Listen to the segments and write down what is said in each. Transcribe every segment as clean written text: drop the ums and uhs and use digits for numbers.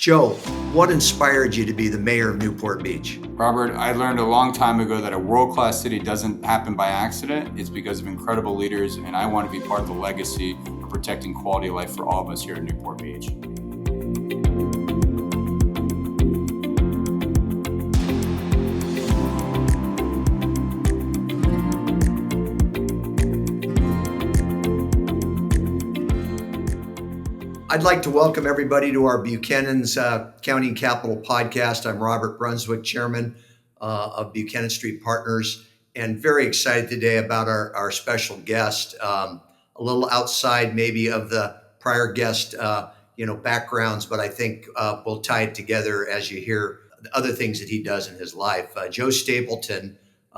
Joe, what inspired you to be the mayor of Newport Beach? Robert, I learned a long time ago that a world-class city doesn't happen by accident. It's because of incredible leaders, and I want to be part of the legacy of protecting quality of life for all of us here in Newport Beach. I'd like to welcome everybody to our Buchanan's County Capital podcast. I'm Robert Brunswick, chairman of Buchanan Street Partners, and very excited today about our special guest. A little outside maybe of the prior guest, backgrounds, but I think we'll tie it together as you hear the other things that he does in his life. Joe Stapleton,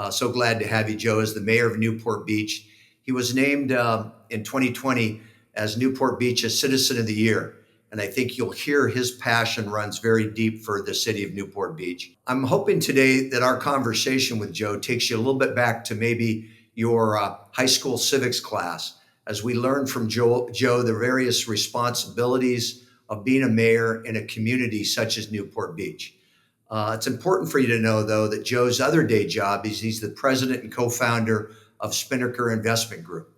so glad to have you, Joe, as the mayor of Newport Beach. He was named in 2020 as Newport Beach's Citizen of the Year. And I think you'll hear his passion runs very deep for the city of Newport Beach. I'm hoping today that our conversation with Joe takes you a little bit back to maybe your high school civics class, as we learn from Joe the various responsibilities of being a mayor in a community such as Newport Beach. It's important for you to know, though, that Joe's other day job is he's the president and co-founder of Spinnaker Investment Group,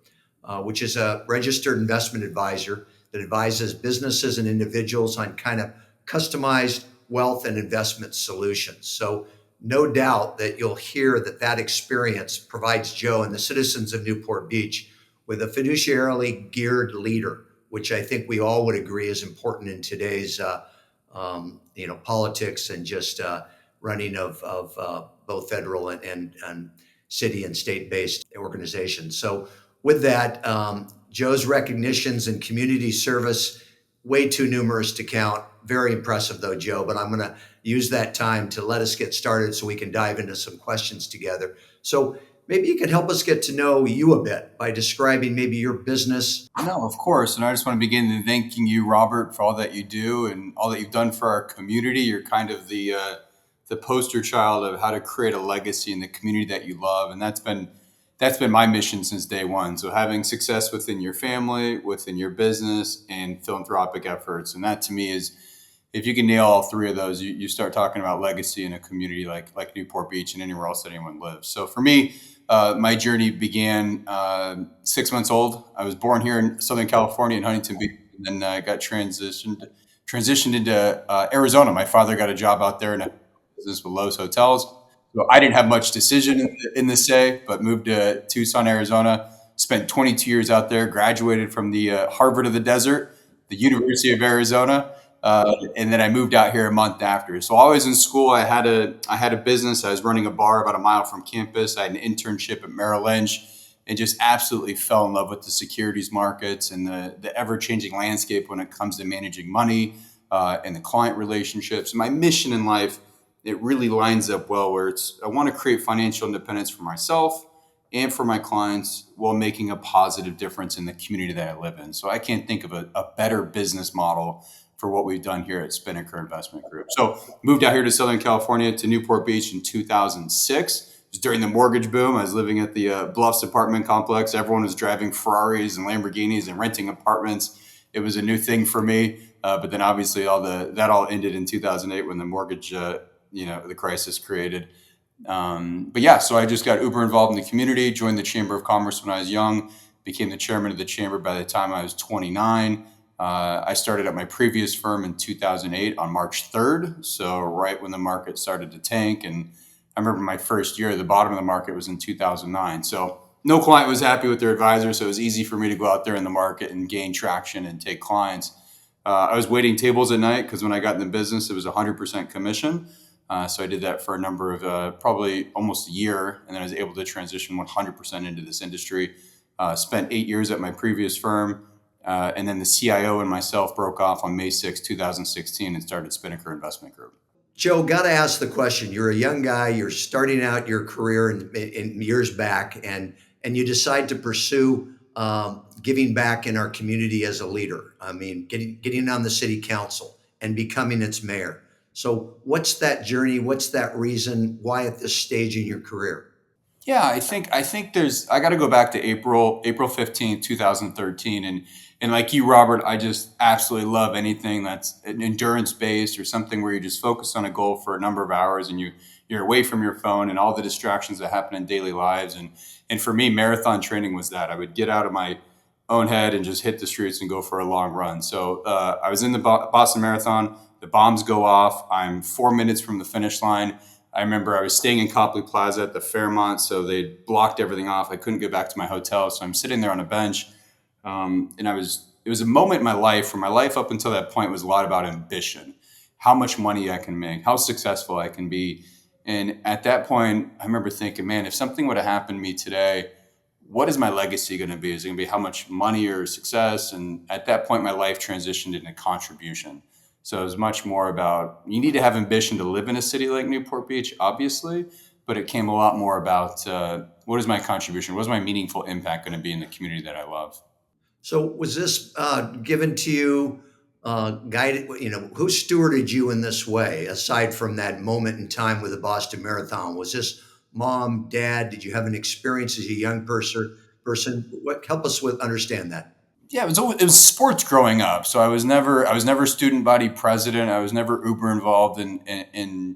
which is a registered investment advisor that advises businesses and individuals on kind of customized wealth and investment solutions. So no doubt that you'll hear that experience provides Joe and the citizens of Newport Beach with a fiduciarily geared leader, which I think we all would agree is important in today's politics and just running of both federal and city and state-based organizations. So with that, Joe's recognitions and community service, way too numerous to count. Very impressive though, Joe, but I'm gonna use that time to let us get started so we can dive into some questions together. So maybe you could help us get to know you a bit by describing maybe your business. No, of course. And I just want to begin in thanking you, Robert, for all that you do and all that you've done for our community. You're kind of the poster child of how to create a legacy in the community that you love. And that's been my mission since day one. So having success within your family, within your business, and philanthropic efforts. And that to me is, if you can nail all three of those, you start talking about legacy in a community like Newport Beach and anywhere else that anyone lives. So for me, my journey began 6 months old. I was born here in Southern California in Huntington Beach, and then I got transitioned into Arizona. My father got a job out there in a business with Lowe's Hotels. So I didn't have much decision in the say, but moved to Tucson, Arizona, spent 22 years out there, graduated from the Harvard of the Desert, the University of Arizona, and then I moved out here a month after. So while I was in school, I had a business. I was running a bar about a mile from campus. I had an internship at Merrill Lynch and just absolutely fell in love with the securities markets and the ever-changing landscape when it comes to managing money and the client relationships. My mission in life, it really lines up well where I want to create financial independence for myself and for my clients while making a positive difference in the community that I live in. So I can't think of a better business model for what we've done here at Spinnaker Investment Group. So moved out here to Southern California to Newport Beach in 2006. It was during the mortgage boom. I was living at the Bluffs apartment complex. Everyone was driving Ferraris and Lamborghinis and renting apartments. It was a new thing for me. But then obviously that all ended in 2008 when the mortgage the crisis created. So I just got uber involved in the community, joined the Chamber of Commerce when I was young, became the chairman of the chamber by the time I was 29. I started at my previous firm in 2008 on March 3rd. So right when the market started to tank. And I remember my first year, the bottom of the market was in 2009. So no client was happy with their advisor. So it was easy for me to go out there in the market and gain traction and take clients. I was waiting tables at night because when I got in the business, it was 100% commission. So I did that for a number of probably almost a year, and then I was able to transition 100% into this industry. Spent 8 years at my previous firm, and then the CIO and myself broke off on May 6, 2016 and started Spinnaker Investment Group. Joe, got to ask the question. You're a young guy, you're starting out your career in years back, and you decide to pursue giving back in our community as a leader. I mean, getting on the city council and becoming its mayor. So what's that journey? What's that reason? Why at this stage in your career? Yeah, I think I got to go back to April 15th, 2013, and like you, Robert, I just absolutely love anything that's an endurance based or something where you just focus on a goal for a number of hours and you're away from your phone and all the distractions that happen in daily lives. And for me, marathon training was that. I would get out of my own head and just hit the streets and go for a long run. So I was in the Boston Marathon. The bombs go off. I'm 4 minutes from the finish line. I remember I was staying in Copley Plaza at the Fairmont, so they blocked everything off. I couldn't get back to my hotel, so I'm sitting there on a bench, and It was a moment in my life where my life up until that point was a lot about ambition, how much money I can make, how successful I can be, and at that point, I remember thinking, man, if something would have happened to me today, what is my legacy going to be? Is it going to be how much money or success? And at that point, my life transitioned into contribution. So it was much more about you need to have ambition to live in a city like Newport Beach, obviously, but it came a lot more about what is my contribution? What is my meaningful impact going to be in the community that I love? So was this given to you, guided, who stewarded you in this way, aside from that moment in time with the Boston Marathon? Was this mom, dad? Did you have an experience as a young person? What help us with understand that? Yeah, it was sports growing up. So I was never student body president. I was never uber involved in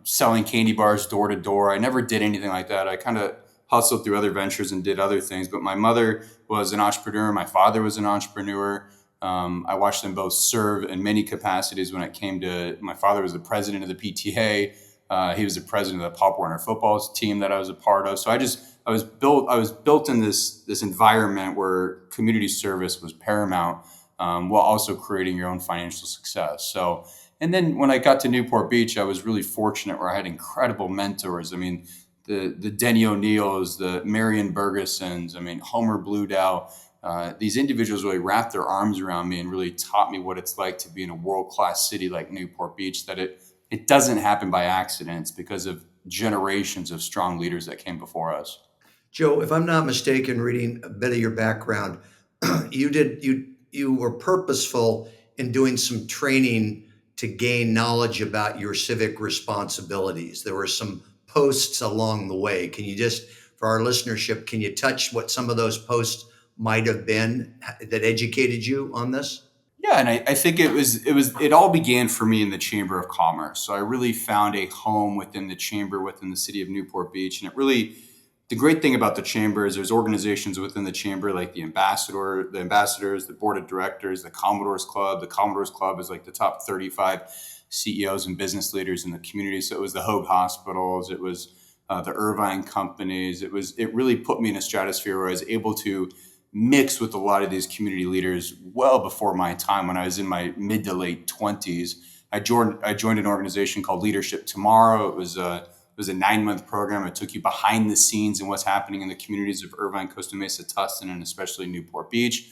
selling candy bars door to door. I never did anything like that. I kind of hustled through other ventures and did other things. But my mother was an entrepreneur. My father was an entrepreneur. I watched them both serve in many capacities. When it came to my father was the president of the PTA. He was the president of the Pop Warner football team that I was a part of. So I was built in this environment where community service was paramount, while also creating your own financial success. So, and then when I got to Newport Beach, I was really fortunate where I had incredible mentors. I mean, the Denny O'Neills, the Marion Bergesons, I mean, Homer Bluedow. These individuals really wrapped their arms around me and really taught me what it's like to be in a world-class city like Newport Beach, that it doesn't happen by accident. It's because of generations of strong leaders that came before us. Joe, if I'm not mistaken, reading a bit of your background, you were purposeful in doing some training to gain knowledge about your civic responsibilities. There were some posts along the way. Can you just, for our listenership, can you touch what some of those posts might have been that educated you on this? Yeah, and I think it all began for me in the Chamber of Commerce. So I really found a home within the chamber, within the city of Newport Beach, and it really the great thing about the chamber is there's organizations within the chamber like the ambassadors, the board of directors, the Commodores Club. The Commodores Club is like the top 35 CEOs and business leaders in the community. So it was the Hoag Hospitals, it was the Irvine companies. It really put me in a stratosphere where I was able to mixed with a lot of these community leaders well before my time. When I was in my mid to late 20s, I joined an organization called Leadership Tomorrow. It was a 9-month program. It took you behind the scenes and what's happening in the communities of Irvine, Costa Mesa, Tustin, and especially Newport Beach.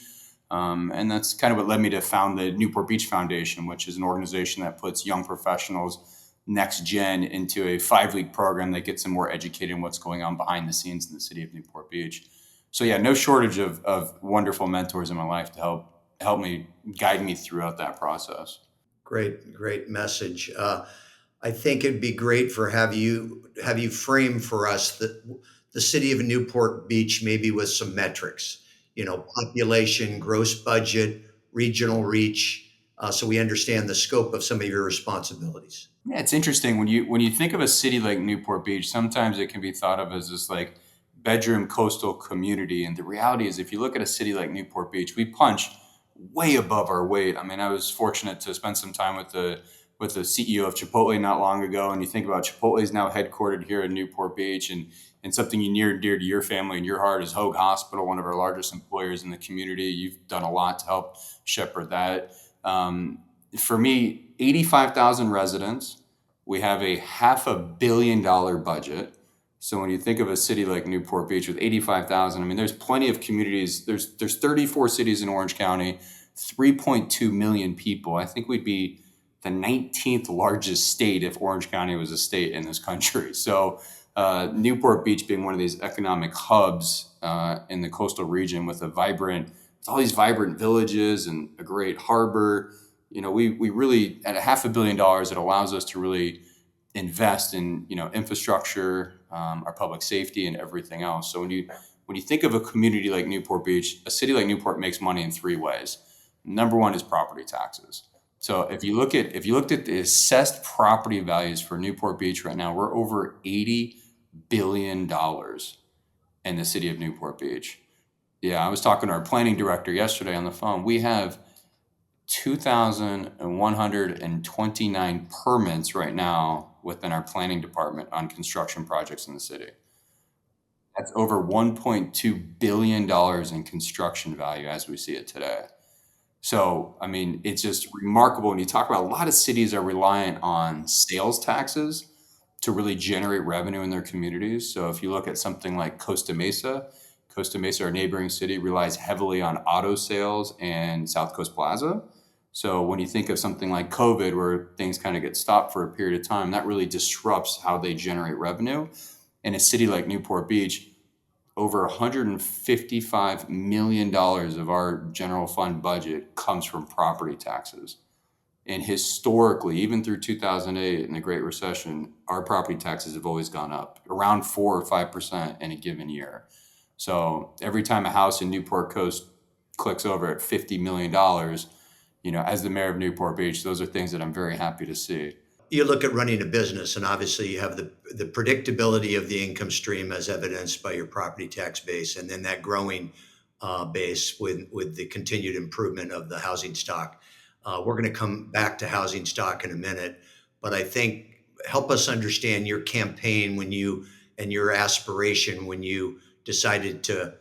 And that's kind of what led me to found the Newport Beach Foundation, which is an organization that puts young professionals next gen into a 5-week program that gets them more educated in what's going on behind the scenes in the city of Newport Beach. So yeah, no shortage of wonderful mentors in my life to help me guide me throughout that process. Great message. I think it'd be great for have you frame for us the city of Newport Beach, maybe with some metrics, population, gross budget, regional reach, so we understand the scope of some of your responsibilities. Yeah, it's interesting when you think of a city like Newport Beach. Sometimes it can be thought of as this like bedroom coastal community, and the reality is, if you look at a city like Newport Beach, we punch way above our weight. I mean, I was fortunate to spend some time with the CEO of Chipotle not long ago, and you think about Chipotle is now headquartered here in Newport Beach, and something you near and dear to your family and your heart is Hoag Hospital, one of our largest employers in the community. You've done a lot to help shepherd that. For me, 85,000 residents. We have a $500 million budget. So when you think of a city like Newport Beach with 85,000, I mean, there's plenty of communities. There's 34 cities in Orange County, 3.2 million people. I think we'd be the 19th largest state if Orange County was a state in this country. So Newport Beach being one of these economic hubs in the coastal region with all these vibrant villages and a great harbor. We really, at a $500 million, it allows us to really invest in infrastructure, our public safety, and everything else. So when you think of a community like Newport Beach, a city like Newport makes money in three ways. Number one is property taxes. So if you looked at the assessed property values for Newport Beach right now, we're over $80 billion in the city of Newport Beach. Yeah, I was talking to our planning director yesterday on the phone. We have 2,129 permits right now within our planning department on construction projects in the city. That's over $1.2 billion in construction value as we see it today. So, I mean, it's just remarkable when you talk about a lot of cities are reliant on sales taxes to really generate revenue in their communities. So if you look at something like Costa Mesa, our neighboring city, relies heavily on auto sales and South Coast Plaza. So when you think of something like COVID, where things kind of get stopped for a period of time, that really disrupts how they generate revenue. In a city like Newport Beach, over $155 million of our general fund budget comes from property taxes. And historically, even through 2008 and the Great Recession, our property taxes have always gone up around 4 or 5% in a given year. So every time a house in Newport Coast clicks over at $50 million, as the mayor of Newport Beach, those are things that I'm very happy to see. You look at running a business, and obviously you have the predictability of the income stream as evidenced by your property tax base, and then that growing base with the continued improvement of the housing stock. We're going to come back to housing stock in a minute, but I think help us understand your campaign and your aspiration when you decided to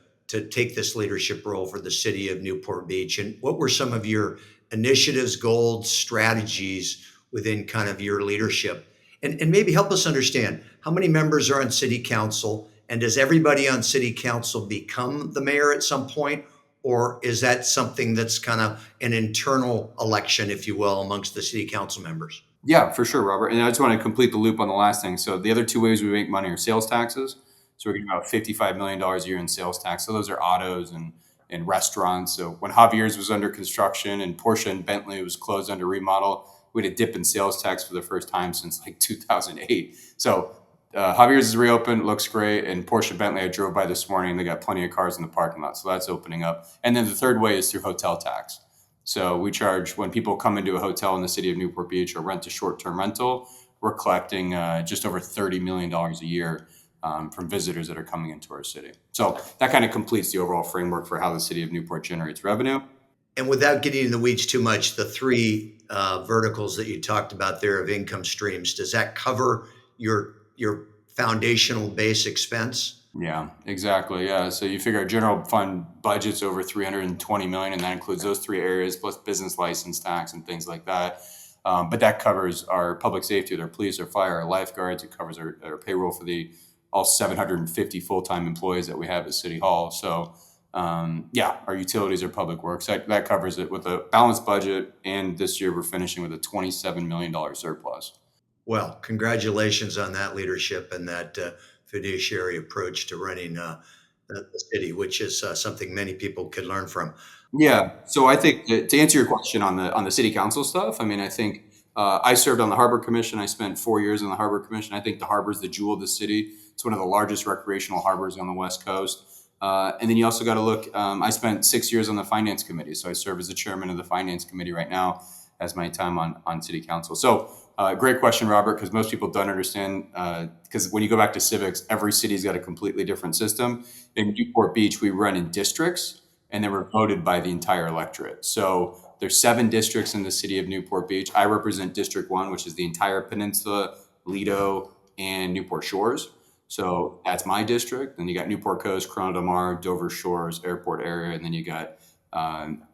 take this leadership role for the city of Newport Beach, and what were some of your initiatives, goals, strategies within kind of your leadership, and maybe help us understand how many members are on city council, and does everybody on city council become the mayor at some point, or is that something that's kind of an internal election, if you will, amongst the city council members? Yeah, for sure, Robert. And I just want to complete the loop on the last thing. So the other two ways we make money are sales taxes. So we're getting about $55 million a year in sales tax. So those are autos and restaurants. So when Javier's was under construction and Porsche and Bentley was closed under remodel, we had a dip in sales tax for the first time since like 2008. So Javier's is reopened, looks great. And Porsche and Bentley, I drove by this morning, they got plenty of cars in the parking lot. So that's opening up. And then the third way is through hotel tax. So we charge when people come into a hotel in the city of Newport Beach or rent a short-term rental, we're collecting just over $30 million a year from visitors that are coming into our city. So that kind of completes the overall framework for how the city of Newport generates revenue. And without getting in the weeds too much, the three verticals that you talked about there of income streams, does that cover your foundational base expense? Yeah, exactly. Yeah. So you figure our general fund budget's over 320 million, and that includes those three areas plus business license tax and things like that. But that covers our public safety, our police, our fire, our lifeguards. It covers our payroll for all 750 full-time employees that we have at City Hall. So our utilities are public works. That covers it with a balanced budget. And this year we're finishing with a $27 million surplus. Well, congratulations on that leadership and that fiduciary approach to running the city, which is something many people could learn from. Yeah. So I think to answer your question on the city council stuff, I mean, I think I served on the Harbor Commission. I spent 4 years on the Harbor Commission. I think the harbor is the jewel of the city. It's one of the largest recreational harbors on the West Coast. And then you also got to look, I spent 6 years on the Finance Committee. So I serve as the chairman of the Finance Committee right now as my time on city council. So great question, Robert, because most people don't understand, because when you go back to civics, every city's got a completely different system. In Newport Beach, we run in districts, and then we're voted by the entire electorate. So there's 7 districts in the city of Newport Beach. I represent District 1, which is the entire peninsula, Lido, and Newport Shores. So that's my district. Then you got Newport Coast, Corona del Mar, Dover Shores, airport area, and then you got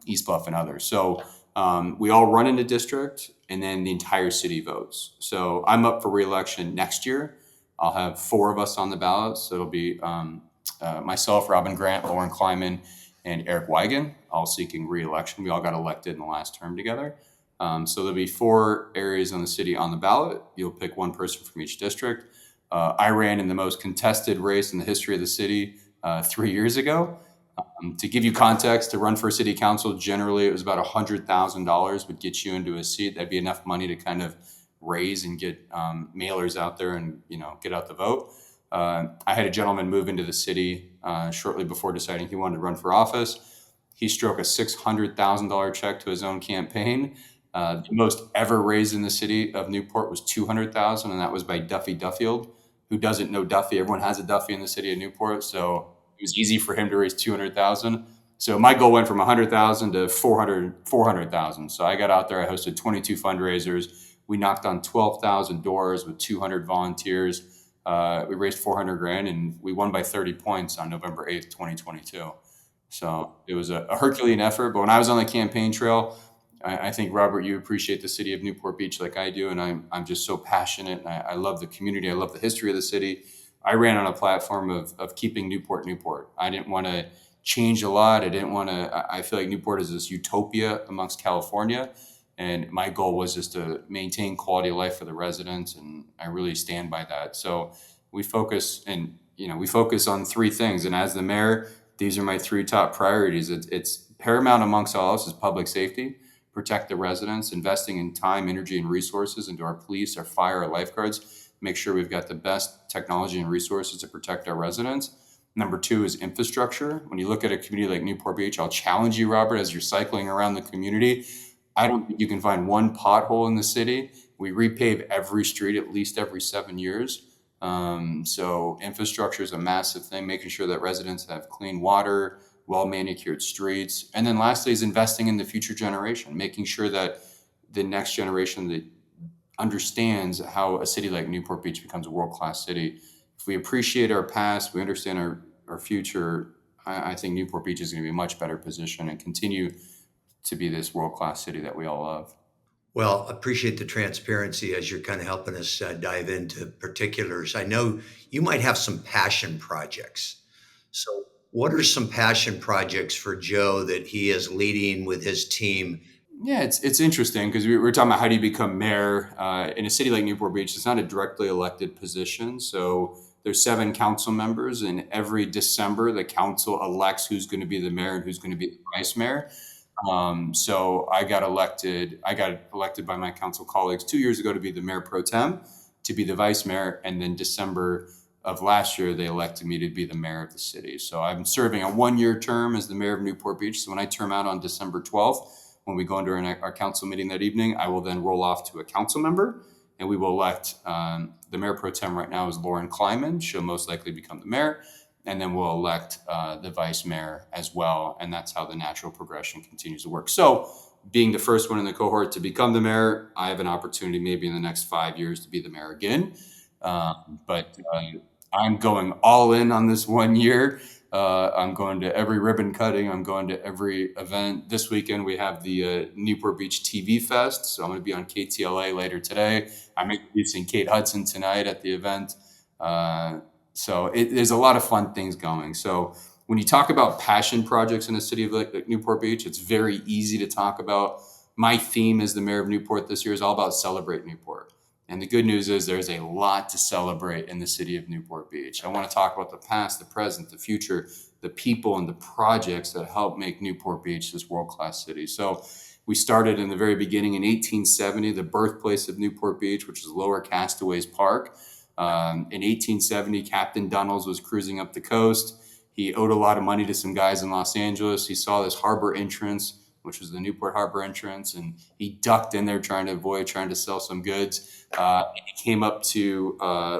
East Bluff and others. So we all run in a district, and then the entire city votes. So I'm up for re-election next year. I'll have 4 of us on the ballot. So it'll be myself, Robin Grant, Lauren Kleiman, and Eric Wigan, all seeking re-election. We all got elected in the last term together. So there'll be 4 areas on the city on the ballot. You'll pick one person from each district. I ran in the most contested race in the history of the city 3 years ago. To give you context, to run for city council, generally it was about $100,000 would get you into a seat. That'd be enough money to kind of raise and get mailers out there and get out the vote. I had a gentleman move into the city shortly before deciding he wanted to run for office. He struck a $600,000 check to his own campaign. The most ever raised in the city of Newport was $200,000, and that was by Duffy Duffield. Who doesn't know Duffy? Everyone has a Duffy in the city of Newport, so it was easy for him to raise $200,000. So my goal went from 100,000 to 400,000. So I got out there. I hosted 22 fundraisers. We knocked on 12,000 doors with 200 volunteers. We raised 400 grand, and we won by 30 points on November 8th, 2022. So it was a Herculean effort. But when I was on the campaign trail, I think, Robert, you appreciate the city of Newport Beach like I do, and I'm just so passionate. And I love the community. I love the history of the city. I ran on a platform of keeping Newport Newport. I didn't want to change a lot. I didn't want to. I feel like Newport is this utopia amongst California, and my goal was just to maintain quality of life for the residents, and I really stand by that. So we focus, and we focus on three things. And as the mayor, these are my three top priorities. It's paramount amongst all else is public safety. Protect the residents, investing in time, energy, and resources into our police, our fire, our lifeguards, make sure we've got the best technology and resources to protect our residents. Number two is infrastructure. When you look at a community like Newport Beach, I'll challenge you, Robert, as you're cycling around the community. I don't think you can find one pothole in the city. We repave every street at least every 7 years. So infrastructure is a massive thing, making sure that residents have clean water, well manicured streets. And then lastly is investing in the future generation, making sure that the next generation that understands how a city like Newport Beach becomes a world-class city. If we appreciate our past, we understand our future, I think Newport Beach is going to be a much better position and continue to be this world-class city that we all love. Well, appreciate the transparency as you're kind of helping us dive into particulars. I know you might have some passion projects. So, what are some passion projects for Joe that he is leading with his team? Yeah, it's interesting because we were talking about how do you become mayor in a city like Newport Beach. It's not a directly elected position, so there's 7 council members, and every December the council elects who's going to be the mayor and who's going to be the vice mayor. So I got elected. I got elected by my council colleagues 2 years ago to be the mayor pro tem, to be the vice mayor, and then December of last year they elected me to be the mayor of the city. So I'm serving a 1-year term as the mayor of Newport Beach. So when I term out on December 12th, when we go into our council meeting that evening, I will then roll off to a council member, and we will elect the mayor pro tem right now is Lauren Kleiman. She'll most likely become the mayor. And then we'll elect the vice mayor as well. And that's how the natural progression continues to work. So being the first one in the cohort to become the mayor, I have an opportunity maybe in the next 5 years to be the mayor again. But I'm going all in on this 1 year. I'm going to every ribbon cutting. I'm going to every event. This weekend, we have the Newport Beach TV Fest. So I'm going to be on KTLA later today. I'm introducing Kate Hudson tonight at the event. So there's a lot of fun things going. So when you talk about passion projects in a city like Newport Beach, it's very easy to talk about. My theme as the mayor of Newport this year is all about celebrate Newport. And the good news is there's a lot to celebrate in the city of Newport Beach. I want to talk about the past, the present, the future, the people, and the projects that help make Newport Beach this world-class city. So we started in the very beginning in 1870, the birthplace of Newport Beach, which is Lower Castaways Park. In 1870, Captain Dunnels was cruising up the coast. He owed a lot of money to some guys in Los Angeles. He saw this harbor entrance, which was the Newport Harbor entrance, and he ducked in there trying to sell some goods. He came up to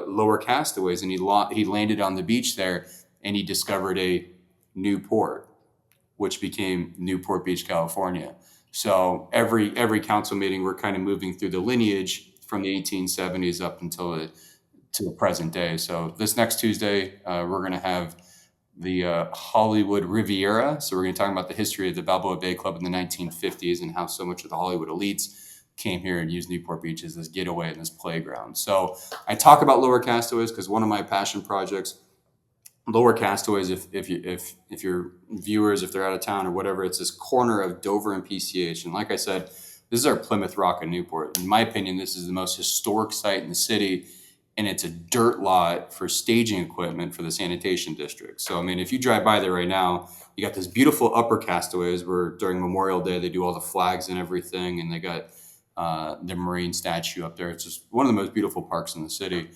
Lower Castaways, and he landed on the beach there, and he discovered a new port, which became Newport Beach, California. So every council meeting, we're kind of moving through the lineage from the 1870s up until to the present day. So this next Tuesday, we're going to have the Hollywood Riviera. So we're going to talk about the history of the Balboa Bay Club in the 1950s and how so much of the Hollywood elites came here and used Newport Beach as this getaway and this playground. So I talk about Lower Castaways because one of my passion projects, Lower Castaways, if your viewers, if they're out of town or whatever, it's this corner of Dover and PCH. And like I said, this is our Plymouth Rock in Newport. In my opinion, this is the most historic site in the city. And it's a dirt lot for staging equipment for the sanitation district. So, I mean, if you drive by there right now, you got this beautiful Upper Castaways where during Memorial Day, they do all the flags and everything. And they got the Marine statue up there. It's just one of the most beautiful parks in the city.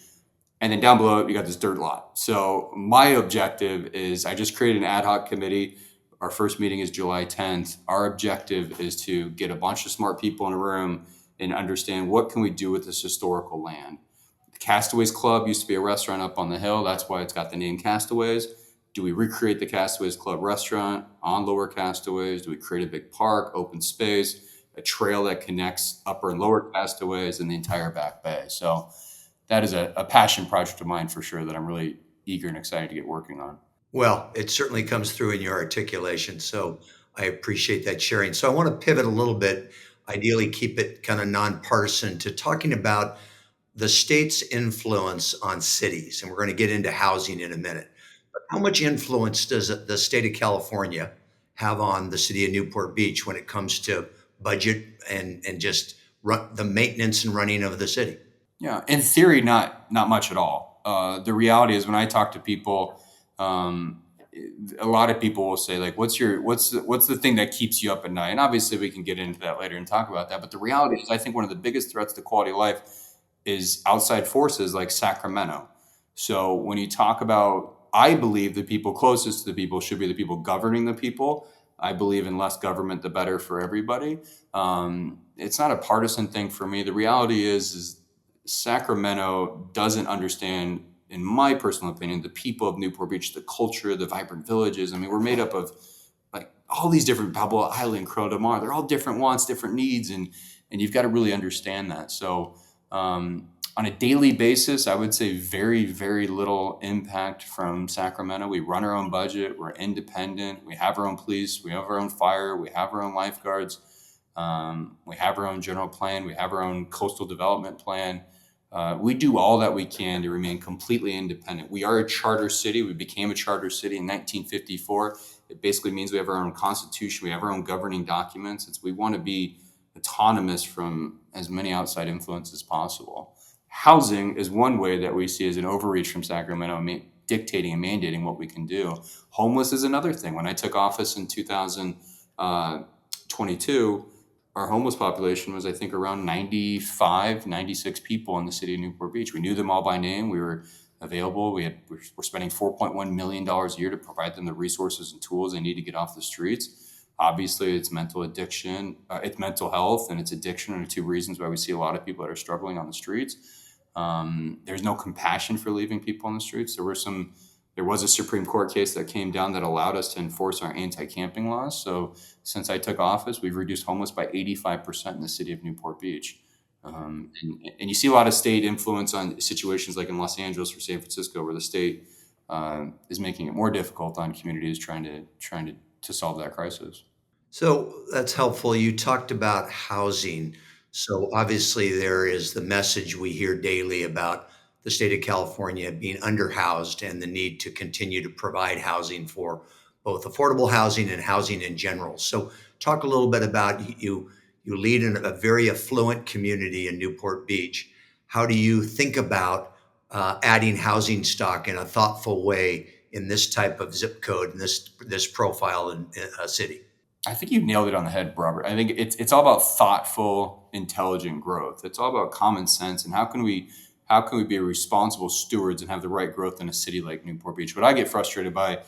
And then down below, you got this dirt lot. So my objective is I just created an ad hoc committee. Our first meeting is July 10th. Our objective is to get a bunch of smart people in a room and understand what can we do with this historical land. The Castaways Club used to be a restaurant up on the hill. That's why it's got the name Castaways. Do we recreate the Castaways Club restaurant on Lower Castaways? Do we create a big park, open space, a trail that connects Upper and Lower Castaways and the entire Back Bay? So that is a passion project of mine for sure that I'm really eager and excited to get working on. Well, it certainly comes through in your articulation. So I appreciate that sharing. So I want to pivot a little bit, ideally keep it kind of nonpartisan, to talking about the state's influence on cities. And we're going to get into housing in a minute. But how much influence does the state of California have on the city of Newport Beach when it comes to budget and just the maintenance and running of the city? Yeah, in theory, not much at all. The reality is, when I talk to people, um, a lot of people will say, like, what's the thing that keeps you up at night? And obviously, we can get into that later and talk about that. But the reality is, I think one of the biggest threats to quality of life is outside forces like Sacramento. So when you talk about, I believe the people closest to the people should be the people governing the people. I believe in less government, the better for everybody. It's not a partisan thing for me. The reality is Sacramento doesn't understand, in my personal opinion, the people of Newport Beach, the culture, the vibrant villages. I mean, we're made up of like all these different Balboa Island, Croix de Mar. They're all different wants, different needs, and you've got to really understand that. So on a daily basis, I would say very, very little impact from Sacramento. We run our own budget. We're independent. We have our own police. We have our own fire. We have our own lifeguards. We have our own general plan. We have our own coastal development plan. We do all that we can to remain completely independent. We are a charter city. We became a charter city in 1954. It basically means we have our own constitution. We have our own governing documents. We want to be autonomous from as many outside influences as possible. Housing is one way that we see as an overreach from Sacramento, dictating and mandating what we can do. Homeless is another thing. When I took office in 2022, our homeless population was, I think, around 95, 96 people in the city of Newport Beach. We knew them all by name. We were available. We're spending $4.1 million a year to provide them the resources and tools they need to get off the streets. Obviously, it's mental addiction, it's mental health, and it's addiction are two reasons why we see a lot of people that are struggling on the streets. There's no compassion for leaving people on the streets. There was a Supreme Court case that came down that allowed us to enforce our anti-camping laws. So since I took office, we've reduced homeless by 85% in the city of Newport Beach. And you see a lot of state influence on situations like in Los Angeles or San Francisco, where the state is making it more difficult on communities trying to solve that crisis. So that's helpful. You talked about housing. So obviously, there is the message we hear daily about the state of California being underhoused and the need to continue to provide housing for both affordable housing and housing in general. So talk a little bit about you. You lead in a very affluent community in Newport Beach. How do you think about adding housing stock in a thoughtful way in this type of zip code and this profile in a city? I think you nailed it on the head, Robert. I think it's all about thoughtful, intelligent growth. It's all about common sense and how can we be responsible stewards and have the right growth in a city like Newport Beach. What I get frustrated by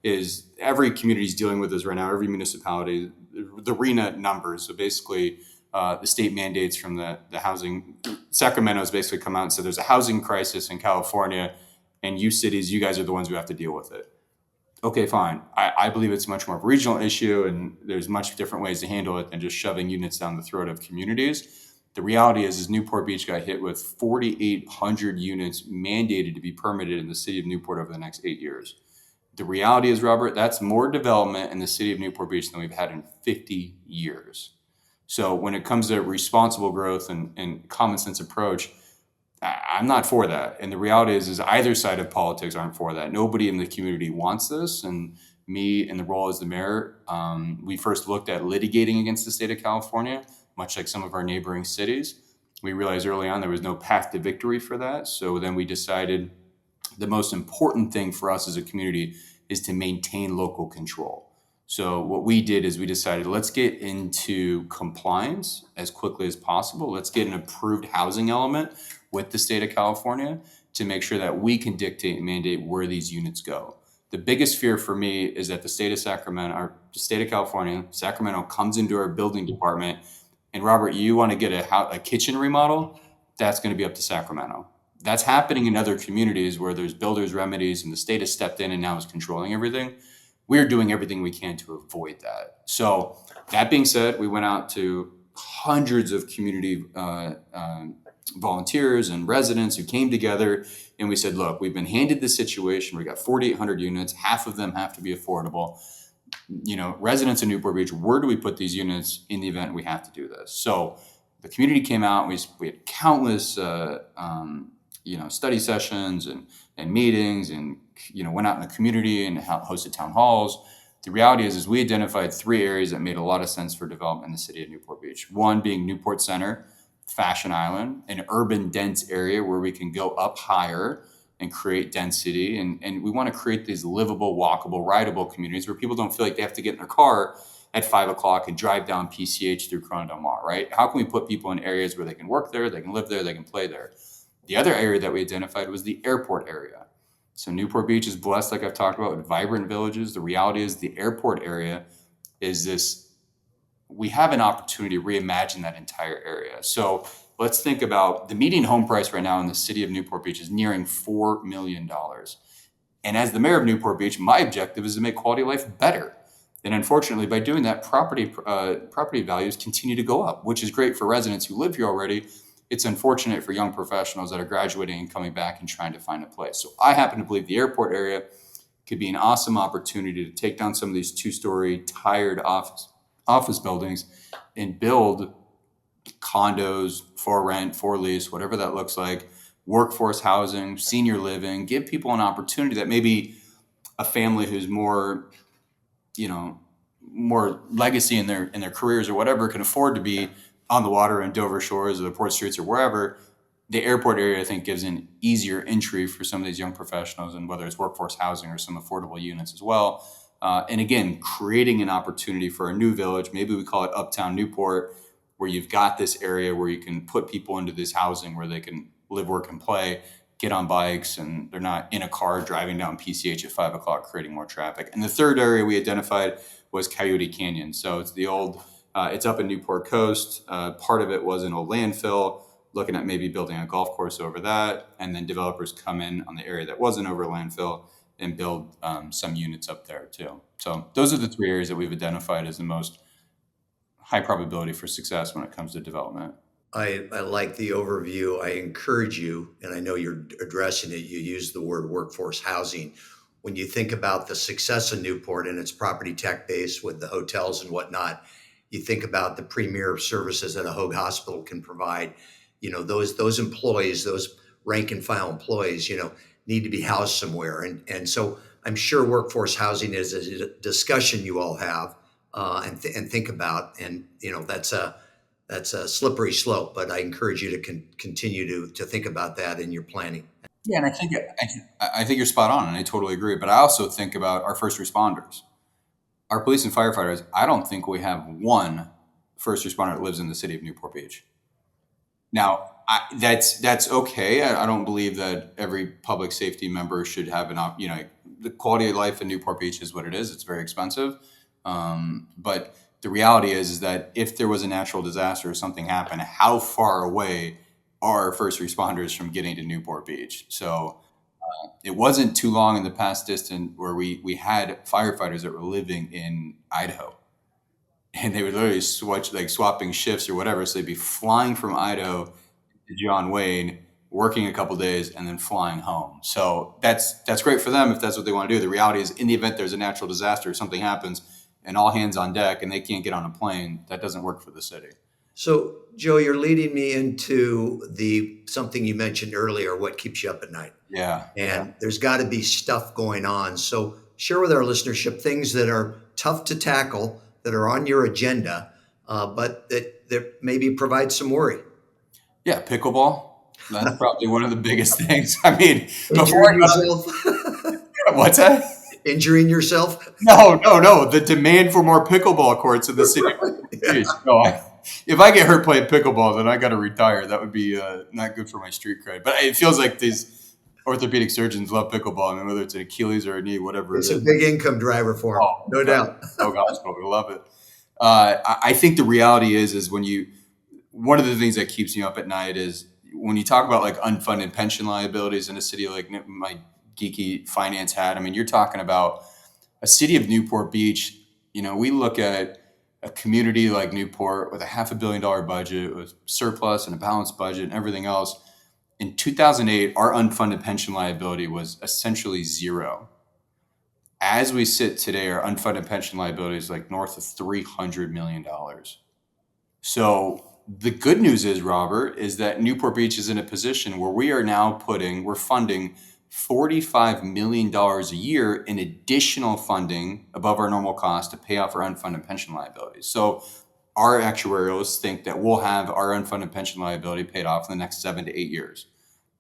is every community is dealing with this right now. Every municipality, the RENA numbers. So basically, the state mandates from the housing. Sacramento has basically come out and said there's a housing crisis in California, and you cities, you guys are the ones who have to deal with it. Okay, fine. I believe it's much more of a regional issue, and there's much different ways to handle it than just shoving units down the throat of communities. The reality is Newport Beach got hit with 4,800 units mandated to be permitted in the city of Newport over the next 8 years. The reality is, Robert, that's more development in the city of Newport Beach than we've had in 50 years. So when it comes to responsible growth and common sense approach, I'm not for that. And the reality is either side of politics aren't for that. Nobody in the community wants this. And me, in the role as the mayor, we first looked at litigating against the state of California, much like some of our neighboring cities. We realized early on there was no path to victory for that. So then we decided the most important thing for us as a community is to maintain local control. So what we did is we decided, let's get into compliance as quickly as possible. Let's get an approved housing element with the state of California to make sure that we can dictate and mandate where these units go. The biggest fear for me is that the state of Sacramento, or the state of California, Sacramento comes into our building department, and Robert, you want to get a kitchen remodel, that's going to be up to Sacramento. That's happening in other communities where there's builders' remedies and the state has stepped in and now is controlling everything. We're doing everything we can to avoid that. So that being said, we went out to hundreds of community volunteers and residents who came together, and we said, look, we've been handed this situation. We got 4,800 units. Half of them have to be affordable. Residents in Newport Beach, where do we put these units in the event we have to do this? So the community came out. We had countless study sessions and meetings, and went out in the community and hosted town halls. The reality is we identified 3 areas that made a lot of sense for development in the city of Newport Beach. One being Newport Center, Fashion Island, an urban dense area where we can go up higher and create density. And we want to create these livable, walkable, rideable communities where people don't feel like they have to get in their car at 5 o'clock and drive down PCH through Corona Del Mar, right? How can we put people in areas where they can work there, they can live there, they can play there? The other area that we identified was the airport area. So Newport Beach is blessed, like I've talked about, with vibrant villages. The reality is the airport area is this, we have an opportunity to reimagine that entire area. So let's think about the median home price right now in the city of Newport Beach is nearing $4 million. And as the mayor of Newport Beach, my objective is to make quality of life better. And unfortunately, by doing that, property values continue to go up, which is great for residents who live here already. It's unfortunate for young professionals that are graduating and coming back and trying to find a place. So I happen to believe the airport area could be an awesome opportunity to take down some of these 2-story tired office buildings and build condos for rent, for lease, whatever that looks like, workforce housing, senior living, give people an opportunity that maybe a family who's more legacy in their careers or whatever can afford to be on the water in Dover Shores or the Port Streets or wherever. The airport area, I think, gives an easier entry for some of these young professionals, and whether it's workforce housing or some affordable units as well. And again, creating an opportunity for a new village. Maybe we call it Uptown Newport, where you've got this area where you can put people into this housing where they can live, work, and play, get on bikes, and they're not in a car driving down PCH at 5 o'clock, creating more traffic. And the third area we identified was Coyote Canyon. So it's the old, it's up in Newport Coast. Part of it was an old landfill, looking at maybe building a golf course over that. And then developers come in on the area that wasn't over landfill and build some units up there too. So those are the 3 areas that we've identified as the most high probability for success when it comes to development. I like the overview. I encourage you, and I know you're addressing it, you use the word workforce housing. When you think about the success of Newport and its property tech base with the hotels and whatnot, you think about the premier services that a Hoag hospital can provide. Those employees, those rank and file employees, need to be housed somewhere. And so I'm sure workforce housing is a discussion you all have and think about. And, that's a slippery slope, but I encourage you to continue to think about that in your planning. Yeah, and I think you're spot on, and I totally agree. But I also think about our first responders, our police and firefighters. I don't think we have one first responder that lives in the city of Newport Beach. Now, that's okay. I don't believe that every public safety member should have the quality of life in Newport Beach is what it is. It's very expensive, but the reality is that if there was a natural disaster or something happened, how far away are first responders from getting to Newport Beach? So it wasn't too long in the past distant where we had firefighters that were living in Idaho, and they would literally swapping shifts or whatever. So they'd be flying from Idaho to John Wayne, working a couple of days, and then flying home. So that's great for them if that's what they want to do. The reality is, in the event there's a natural disaster, something happens, and all hands on deck, and they can't get on a plane, that doesn't work for the city. So, Joe, you're leading me into something you mentioned earlier, what keeps you up at night. Yeah. And there's got to be stuff going on. So share with our listenership things that are tough to tackle, that are on your agenda, but that maybe provide some worry. Yeah, pickleball. That's probably one of the biggest things. I mean, Injuring yourself? What's that? Injuring yourself? No. The demand for more pickleball courts in the city. If I get hurt playing pickleball, then I got to retire. That would be not good for my street cred. But it feels like these Orthopedic surgeons love pickleball. I mean, whether it's an Achilles or a knee, whatever it It's a is. big income driver for them, Oh no God, doubt. no gospel. We love it. I think the reality is when you, one of the things that keeps me up at night is when you talk about like unfunded pension liabilities in a city like my geeky finance hat. I mean, you're talking about a city of Newport Beach. You know, we look at a community like Newport with a $500 million budget, with surplus and a balanced budget and everything else. In 2008, our unfunded pension liability was essentially zero. As we sit today, our unfunded pension liability is like north of $300 million. So the good news is, Robert, is that Newport Beach is in a position where we are now we're funding $45 million a year in additional funding above our normal cost to pay off our unfunded pension liabilities. So our actuarials think that we'll have our unfunded pension liability paid off in the next 7 to 8 years.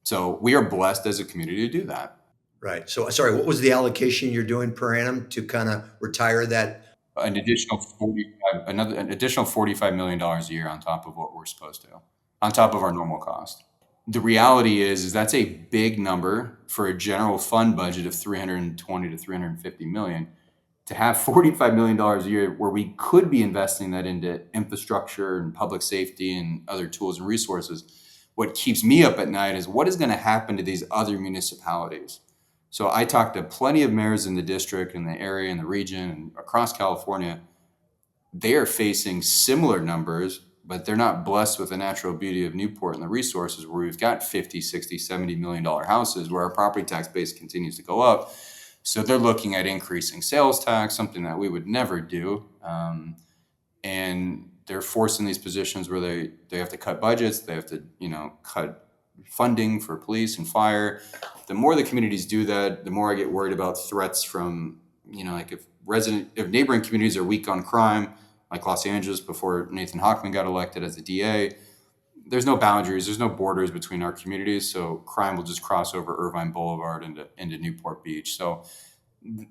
So we are blessed as a community to do that. Right. So, sorry, what was the allocation you're doing per annum to kind of retire that? An additional $45 million a year on top of what we're supposed to, on top of our normal cost. The reality is that's a big number for a general fund budget of 320 to 350 million. To have $45 million a year where we could be investing that into infrastructure and public safety and other tools and resources. What keeps me up at night is what is going to happen to these other municipalities. So I talked to plenty of mayors in the district, in the area, in the region, and across California. They are facing similar numbers, but they're not blessed with the natural beauty of Newport and the resources where we've got 50, 60, $70 million houses where our property tax base continues to go up. So they're looking at increasing sales tax, something that we would never do. And they're forced in these positions where they have to cut budgets, they have to, cut funding for police and fire. The more the communities do that, the more I get worried about threats from, like if neighboring communities are weak on crime, like Los Angeles before Nathan Hochman got elected as the DA, there's no boundaries, there's no borders between our communities. So crime will just cross over Irvine Boulevard into Newport Beach. So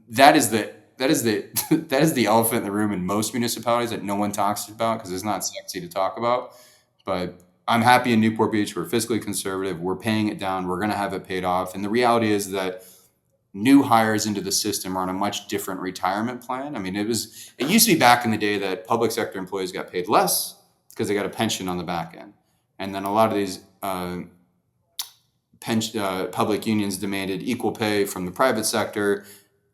that is the that is the elephant in the room in most municipalities that no one talks about because it's not sexy to talk about. But I'm happy in Newport Beach. We're fiscally conservative. We're paying it down. We're going to have it paid off. And the reality is that new hires into the system are on a much different retirement plan. I mean, it used to be back in the day that public sector employees got paid less because they got a pension on the back end. And then a lot of these public unions demanded equal pay from the private sector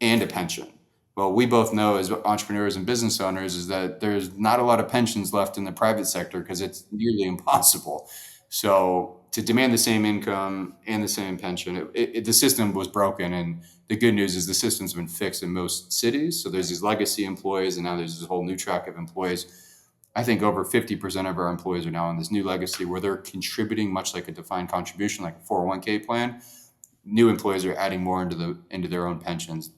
and a pension. Well, we both know as entrepreneurs and business owners is that there's not a lot of pensions left in the private sector because it's nearly impossible. So to demand the same income and the same pension, the system was broken. And the good news is the system's been fixed in most cities. So there's these legacy employees, and now there's this whole new track of employees. I think over 50% of our employees are now in this new legacy where they're contributing much like a defined contribution, like a 401k plan. New employees are adding more into their own pensions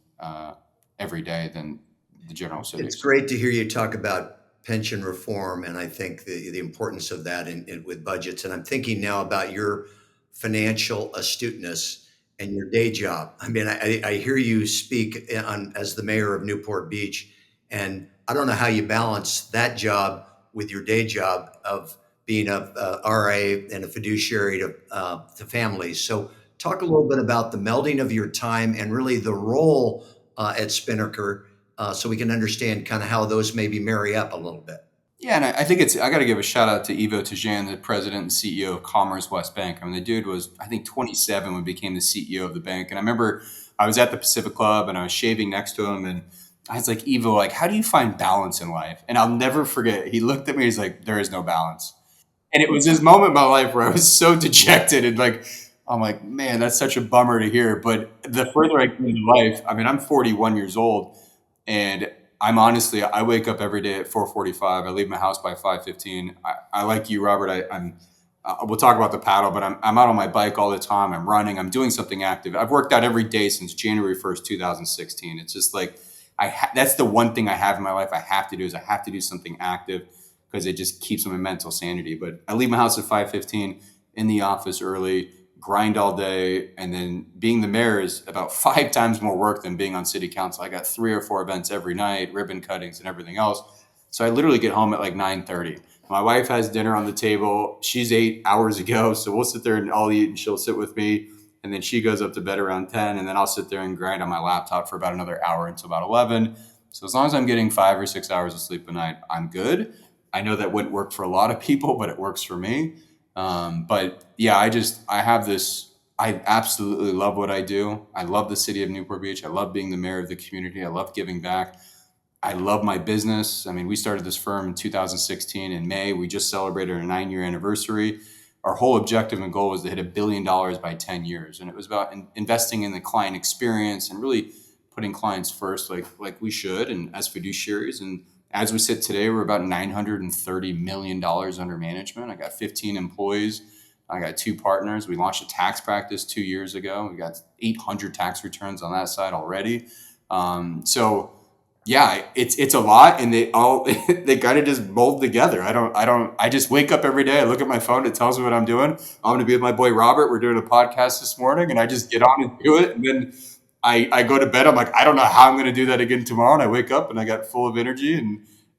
every day than the general cities. It's great to hear you talk about pension reform, and I think the importance of that with budgets. And I'm thinking now about your financial astuteness and your day job. I mean, I hear you speak as the mayor of Newport Beach, and I don't know how you balance that job with your day job of being a RA and a fiduciary to families. So talk a little bit about the melding of your time and really the role at Spinnaker, so we can understand kind of how those maybe marry up a little bit. Yeah, and I think I got to give a shout out to Ivo Tajan, the president and CEO of Commerce West Bank. I mean, the dude was, I think, 27 when he became the CEO of the bank. And I remember I was at the Pacific Club and I was shaving next to him, and I was like, Ivo, like, how do you find balance in life? And I'll never forget. He looked at me. He's like, there is no balance. And it was this moment in my life where I was so dejected and like, I'm like, man, that's such a bummer to hear. But the further I come into life, I mean, I'm 41 years old, and I wake up every day at 4:45. I leave my house by 5:15. I like you, Robert. We'll talk about the paddle, but I'm out on my bike all the time. I'm running. I'm doing something active. I've worked out every day since January 1st, 2016. It's just like that's the one thing I have in my life I have to do something active because it just keeps my mental sanity. But I leave my house at 5:15, in the office early, grind all day, and then being the mayor is about 5 times more work than being on city council. I got 3 or 4 events every night, ribbon cuttings and everything else. So I literally get home at like 9:30. My wife has dinner on the table. She's 8 hours ago, so we'll sit there and I'll eat and she'll sit with me. and then she goes up to bed around 10, and then I'll sit there and grind on my laptop for about another hour until about 11. So as long as I'm getting 5 or 6 hours of sleep a night, I'm good. I know that wouldn't work for a lot of people, but it works for me. But yeah, I have this. I absolutely love what I do. I love the city of Newport Beach. I love being the mayor of the community. I love giving back. I love my business. I mean, we started this firm in 2016 in May. We just celebrated our 9-year anniversary. Our whole objective and goal was to hit $1 billion by 10 years. And it was about investing in the client experience and really putting clients first, like we should, and as fiduciaries. And as we sit today, we're about $930 million under management. I got 15 employees. I got 2 partners. We launched a tax practice 2 years ago. We got 800 tax returns on that side already. So yeah, it's a lot, and they all they kind of just mold together. I just wake up every day. I look at my phone. It tells me what I'm doing. I'm going to be with my boy Robert. We're doing a podcast this morning, and I just get on and do it. And then I go to bed. I'm like, I don't know how I'm going to do that again tomorrow. And I wake up and I got full of energy,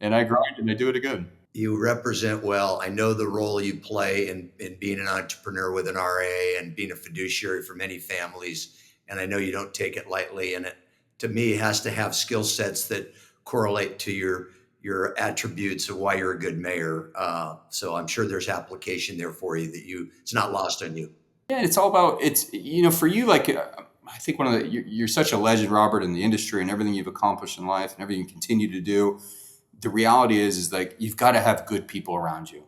and I grind and I do it again. You represent well. I know the role you play in being an entrepreneur with an RA and being a fiduciary for many families. And I know you don't take it lightly. And it, to me, has to have skill sets that correlate to your attributes of why you're a good mayor. So I'm sure there's application there for you that it's not lost on you. Yeah, it's all about for you. I think one of the you're such a legend, Robert, in the industry and everything you've accomplished in life and everything you continue to do. The reality is like you've got to have good people around you.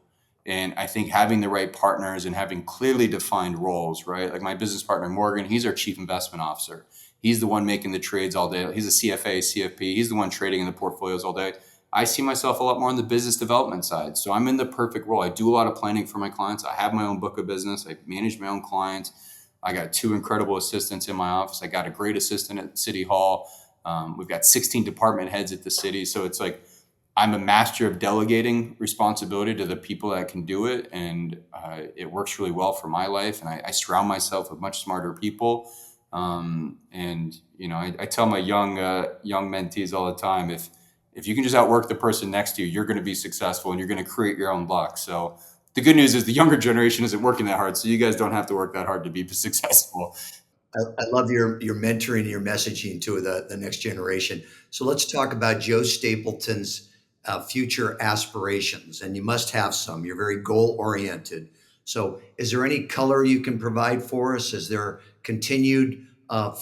And I think having the right partners and having clearly defined roles, right? Like my business partner, Morgan, he's our chief investment officer. He's the one making the trades all day. He's a CFA, CFP. He's the one trading in the portfolios all day. I see myself a lot more on the business development side. So I'm in the perfect role. I do a lot of planning for my clients. I have my own book of business. I manage my own clients. I got 2 incredible assistants in my office. I got a great assistant at City Hall. We've got 16 department heads at the city. So it's like, I'm a master of delegating responsibility to the people that can do it. And it works really well for my life. And I surround myself with much smarter people. I tell my young mentees all the time, if you can just outwork the person next to you, you're going to be successful and you're going to create your own luck. So the good news is the younger generation isn't working that hard. So you guys don't have to work that hard to be successful. I love your mentoring and your messaging to the next generation. So let's talk about Joe Stapleton's future aspirations, and you must have some. You're very goal oriented. So, is there any color you can provide for us? Is there continued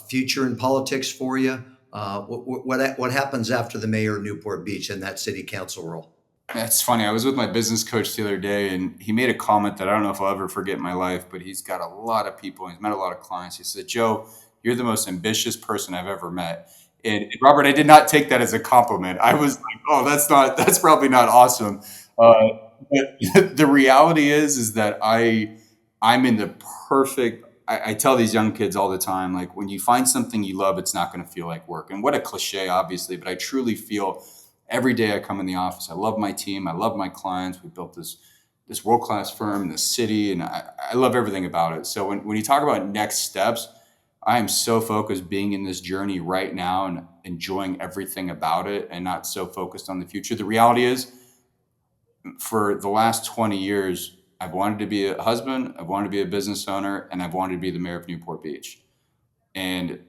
future in politics for you? What happens after the mayor of Newport Beach and that city council role? That's funny. I was with my business coach the other day, and he made a comment that I don't know if I'll ever forget in my life, but he's got a lot of people. He's met a lot of clients. He said, Joe, you're the most ambitious person I've ever met. And Robert, I did not take that as a compliment. I was like, oh, that's probably not awesome. But the reality is that I'm in the perfect, I tell these young kids all the time, like when you find something you love, it's not going to feel like work. And what a cliche, obviously, but I truly feel every day I come in the office, I love my team. I love my clients. We built this world-class firm in the city, and I love everything about it. So when you talk about next steps, I am so focused being in this journey right now and enjoying everything about it and not so focused on the future. The reality is, for the last 20 years, I've wanted to be a husband, I've wanted to be a business owner, and I've wanted to be the mayor of Newport Beach. And,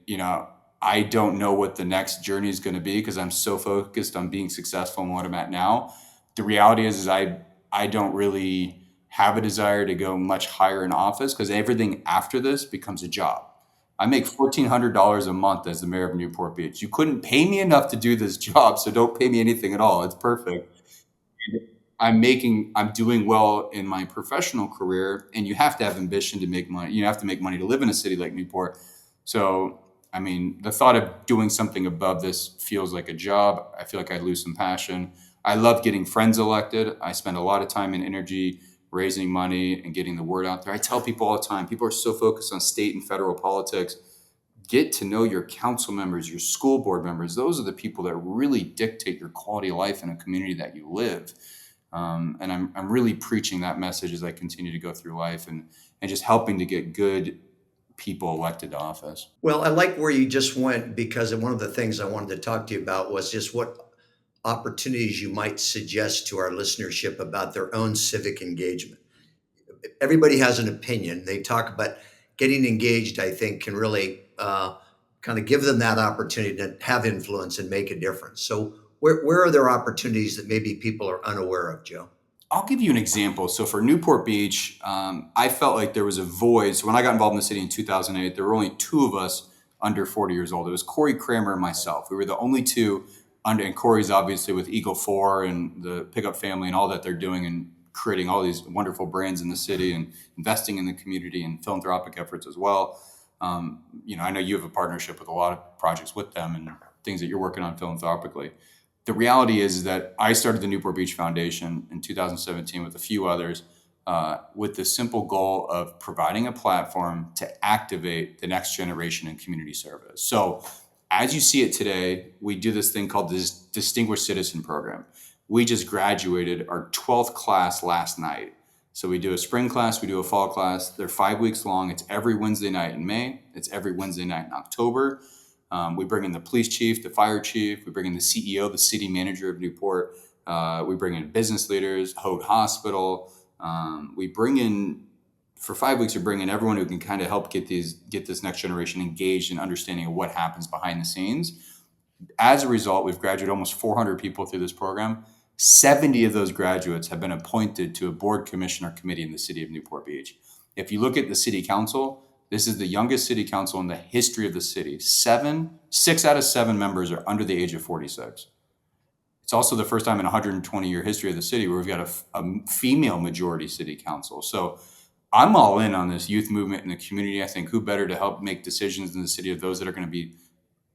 I don't know what the next journey is going to be because I'm so focused on being successful in what I'm at now. The reality is I don't really have a desire to go much higher in office because everything after this becomes a job. I make $1,400 a month as the mayor of Newport Beach. You couldn't pay me enough to do this job, so don't pay me anything at all. It's perfect. I'm doing well in my professional career, and you have to have ambition to make money. You have to make money to live in a city like Newport. So, I mean, the thought of doing something above this feels like a job. I feel like I lose some passion. I love getting friends elected. I spend a lot of time and energy raising money and getting the word out there. I tell people all the time, people are so focused on state and federal politics. Get to know your council members, your school board members. Those are the people that really dictate your quality of life in a community that you live. And I'm really preaching that message as I continue to go through life and just helping to get good people elected to office. Well, I like where you just went because one of the things I wanted to talk to you about was just what opportunities you might suggest to our listenership about their own civic engagement. Everybody has an opinion. They talk about getting engaged, I think, can really kind of give them that opportunity to have influence and make a difference. So where are there opportunities that maybe people are unaware of, Joe? I'll give you an example. So for Newport Beach, I felt like there was a void. So when I got involved in the city in 2008, there were only two of us under 40 years old. It was Corey Kramer and myself. We were the only two under, and Corey's obviously with Eagle 4 and the Pickup Family and all that they're doing and creating all these wonderful brands in the city and investing in the community and philanthropic efforts as well. I know you have a partnership with a lot of projects with them and things that you're working on philanthropically. The reality is that I started the Newport Beach Foundation in 2017 with a few others with the simple goal of providing a platform to activate the next generation in community service. So as you see it today, we do this thing called this Distinguished Citizen Program. We just graduated our 12th class last night. So we do a spring class, we do a fall class. They're 5 weeks long. It's every Wednesday night in May. It's every Wednesday night in October. We bring in the police chief, the fire chief. We bring in the CEO, the city manager of Newport. We bring in business leaders, Hoag Hospital. We bring in, for 5 weeks, we bring in everyone who can kind of help get this next generation engaged in understanding of what happens behind the scenes. As a result, we've graduated almost 400 people through this program. 70 of those graduates have been appointed to a board, commission, or committee in the city of Newport Beach. If you look at the city council, this is the youngest city council in the history of the city. 6 out of 7 members are under the age of 46. It's also the first time in 120-year history of the city where we've got a female majority city council. So I'm all in on this youth movement in the community. I think who better to help make decisions in the city of those that are going to be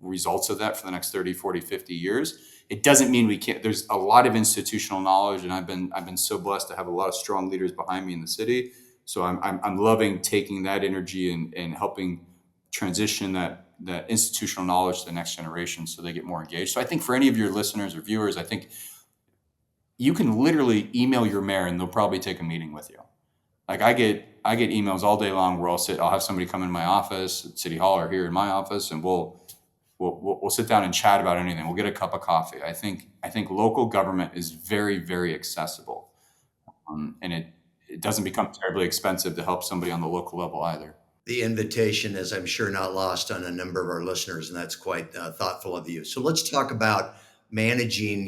results of that for the next 30, 40, 50 years. It doesn't mean we can't. There's a lot of institutional knowledge, and I've been so blessed to have a lot of strong leaders behind me in the city. So I'm loving taking that energy and helping transition that institutional knowledge to the next generation so they get more engaged. So I think for any of your listeners or viewers, I think you can literally email your mayor and they'll probably take a meeting with you. Like I get emails all day long where I'll have somebody come in my office at City Hall or here in my office, and we'll sit down and chat about anything. We'll get a cup of coffee. I think local government is very, very accessible, and it doesn't become terribly expensive to help somebody on the local level either. The invitation is, I'm sure, not lost on a number of our listeners, and that's quite thoughtful of you. So let's talk about managing.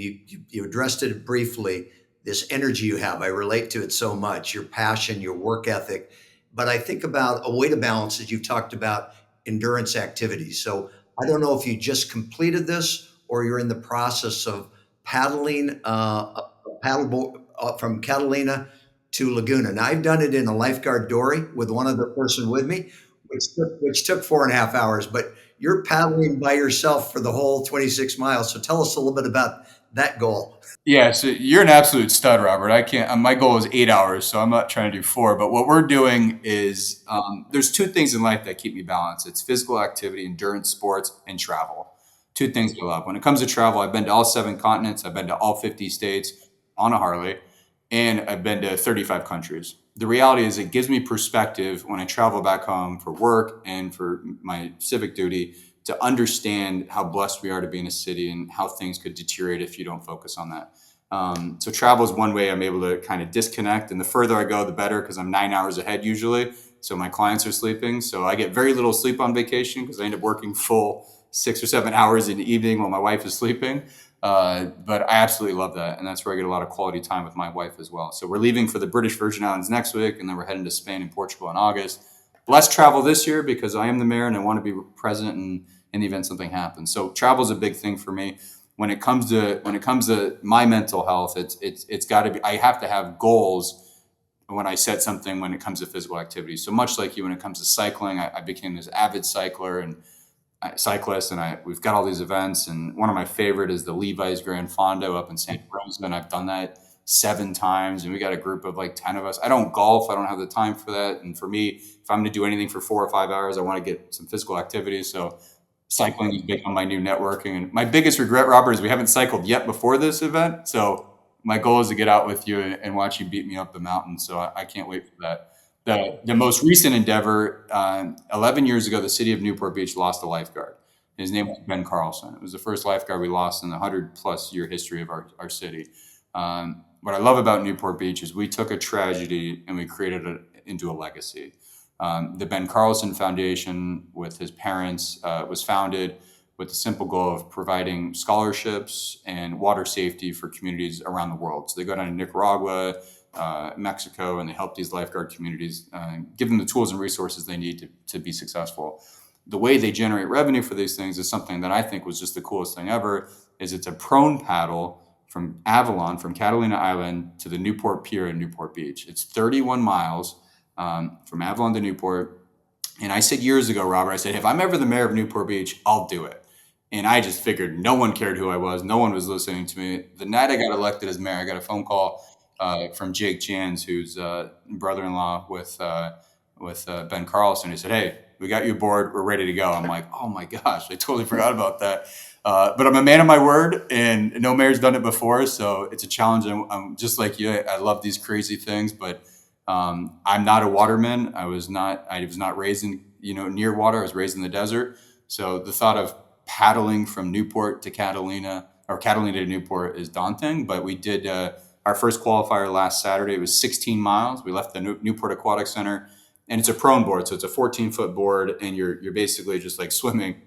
You addressed it briefly. This energy you have, I relate to it so much. Your passion, your work ethic, but I think about a way to balance, as you've talked about, endurance activities. So I don't know if you just completed this or you're in the process of paddling a paddleboard from Catalina to Laguna. Now I've done it in a lifeguard dory with one other person with me, which took 4.5 hours. But you're paddling by yourself for the whole 26 miles. So tell us a little bit about that goal. Yeah, so you're an absolute stud, Robert. I can't. My goal is 8 hours, so I'm not trying to do 4. But what we're doing is there's 2 things in life that keep me balanced. It's physical activity, endurance sports, and travel. 2 things I love. When it comes to travel, I've been to all 7 continents. I've been to all 50 states on a Harley, and I've been to 35 countries. The reality is it gives me perspective when I travel back home for work and for my civic duty to understand how blessed we are to be in a city and how things could deteriorate if you don't focus on that. So travel is one way I'm able to kind of disconnect. And the further I go, the better, because I'm 9 hours ahead usually. So my clients are sleeping. So I get very little sleep on vacation because I end up working full 6 or 7 hours in the evening while my wife is sleeping. But I absolutely love that. And that's where I get a lot of quality time with my wife as well. So we're leaving for the British Virgin Islands next week, and then we're heading to Spain and Portugal in August. Less travel this year because I am the mayor and I want to be present in the event something happens. So travel is a big thing for me. When it comes to my mental health, it's got to be. I have to have goals when I set something. When it comes to physical activity, so much like you, when it comes to cycling, I became this avid cycler and cyclist, and we've got all these events. And one of my favorite is the Levi's Grand Fondo up in St. Rosa, and I've done that 7 times, and we got a group of like 10 of us. I don't golf. I don't have the time for that. And for me, if I'm going to do anything for 4 or 5 hours, I want to get some physical activity. So cycling has become my new networking. And my biggest regret, Robert, is we haven't cycled yet before this event. So my goal is to get out with you and watch you beat me up the mountain. So I can't wait for that. The most recent endeavor, 11 years ago, the city of Newport Beach lost a lifeguard. His name was Ben Carlson. It was the first lifeguard we lost in the 100-plus year history of our city. What I love about Newport Beach is we took a tragedy and we created it into a legacy. The Ben Carlson Foundation, with his parents, was founded with the simple goal of providing scholarships and water safety for communities around the world. So they go down to Nicaragua, Mexico, and they help these lifeguard communities, give them the tools and resources they need to be successful. The way they generate revenue for these things is something that I think was just the coolest thing ever. Is it's a prone paddle from Avalon, from Catalina Island to the Newport Pier in Newport Beach. It's 31 miles from Avalon to Newport. And I said years ago, Robert, I said, if I'm ever the mayor of Newport Beach, I'll do it. And I just figured no one cared who I was. No one was listening to me. The night I got elected as mayor, I got a phone call from Jake Jans, who's brother-in-law with Ben Carlson. He said, "Hey, we got you aboard. We're ready to go." I'm like, "Oh my gosh, I totally forgot about that." But I'm a man of my word, and no mayor's done it before, so it's a challenge. I'm just like you. I love these crazy things, but I'm not a waterman. I was not raised in near water. I was raised in the desert. So the thought of paddling from Newport to Catalina, or Catalina to Newport, is daunting. But we did our first qualifier last Saturday. It was 16 miles. We left the Newport Aquatic Center, and it's a prone board, so it's a 14-foot board, and you're basically just like swimming.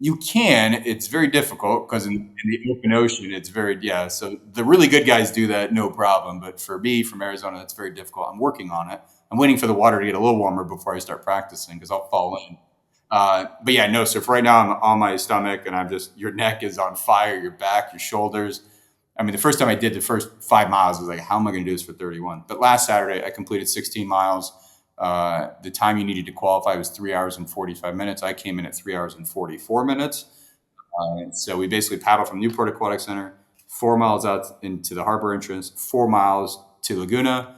You can. It's very difficult because in the open ocean, it's very, yeah. So the really good guys do that, no problem. But for me, from Arizona, that's very difficult. I'm working on it. I'm waiting for the water to get a little warmer before I start practicing because I'll fall in. But yeah, no. So for right now, I'm on my stomach, and I'm just, your neck is on fire, your back, your shoulders. I mean, the first time I did the first 5 miles, I was like, how am I going to do this for 31? But last Saturday, I completed 16 miles. The time you needed to qualify was 3 hours and 45 minutes. I came in at 3 hours and 44 minutes. So we basically paddled from Newport Aquatic Center, 4 miles out into the harbor entrance, 4 miles to Laguna,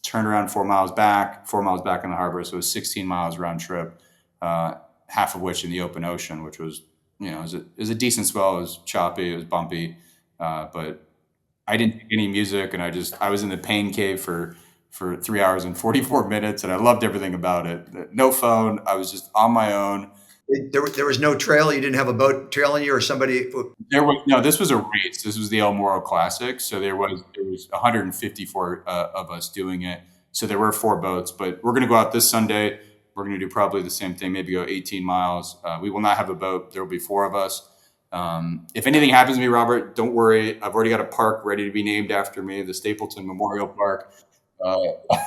turned around 4 miles back, 4 miles back in the harbor. So it was 16 miles round trip, half of which in the open ocean, which was, it was a decent swell. It was choppy, it was bumpy, but I didn't take any music, and I was in the pain cave for 3 hours and 44 minutes, and I loved everything about it. No phone. I was just on my own. There was no trail. You didn't have a boat trailing you, or somebody. There was no. This was a race. This was the El Moro Classic. So there was 154 of us doing it. So there were 4 boats, but we're going to go out this Sunday. We're going to do probably the same thing. Maybe go 18 miles. We will not have a boat. There will be 4 of us. If anything happens to me, Robert, don't worry. I've already got a park ready to be named after me, the Stapleton Memorial Park. Uh,